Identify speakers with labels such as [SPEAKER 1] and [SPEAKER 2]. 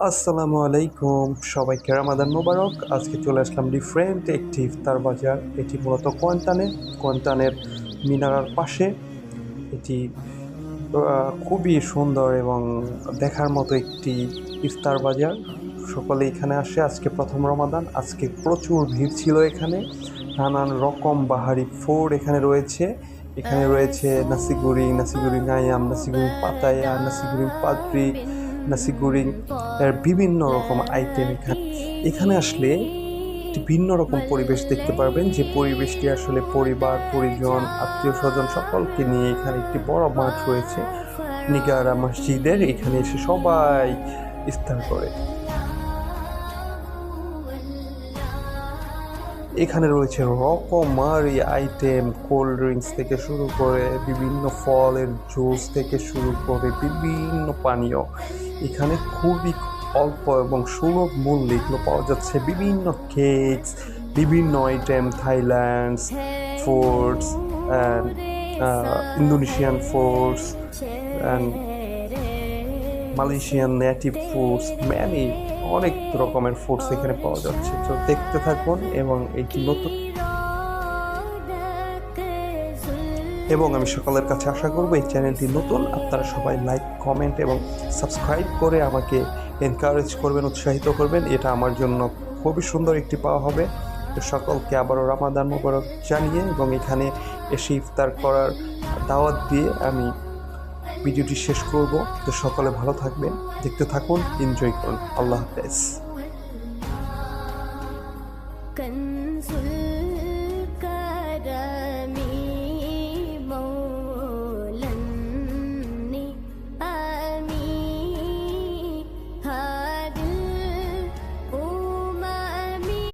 [SPEAKER 1] আসসালামু আলাইকুম, সবাইকে রামাদান মোবারক। আজকে চলে আসলাম ডিফারেন্ট একটি ইফতার বাজার। এটি মূলত কোয়ান্টানের মিনারার পাশে। এটি খুবই সুন্দর এবং দেখার মতো একটি ইফতার বাজার। সকলে এখানে আসে। আজকে প্রথম রমাদান, আজকে প্রচুর ভিড় ছিল এখানে। নানান রকম বাহারি ফুড এখানে রয়েছে। এখানে রয়েছে নাসি গুরিং আয়াম, নাসি গুরিং পাতায়া, নাসি গুরিং পাত্রি, নাসি গুরিং এর বিভিন্ন রকম আইটেম। এখানে আসলে একটি ভিন্ন রকম পরিবেশ দেখতে পারবেন, যে পরিবেশটি আসলে পরিবার পরিজন আত্মীয় স্বজন সকলকে নিয়ে। এখানে একটি বড় মাঠ রয়েছে নিগারা মসজিদের, এখানে এসে সবাই ইফতার করে। এখানে রয়েছে রকমারি আইটেম, কোল্ড ড্রিঙ্কস থেকে শুরু করে বিভিন্ন ফলের জুস থেকে শুরু করে বিভিন্ন পানীয়। এখানে খুবই অল্প এবং সুলভ মূল্যে এগুলো পাওয়া যাচ্ছে। বিভিন্ন কেকস, বিভিন্ন item, Thailand's foods and Indonesian foods and Malaysian native foods, অনেক রকমের ফুডস এখানে পাওয়া যাচ্ছে। তো দেখতে থাকুন এবং এটি নতুন, এবং আমি সকলের কাছে আশা করব এই চ্যানেলটি নতুন, আপনারা সবাই লাইক কমেন্ট এবং সাবস্ক্রাইব করে আমাকে এনকারেজ করবেন, উৎসাহিত করবেন। এটা আমার জন্য খুবই সুন্দর একটি পাওয়া হবে। তো সকলকে আবারও রামাদান মোবারক জানিয়ে এবং এখানে এসে ইফতার করার দাওয়াত দিয়ে আমি ভিডিওটি শেষ করব। তো সকলে ভালো থাকবেন, দেখতে থাকুন, এনজয় করুন। আল্লাহ হাফেজ।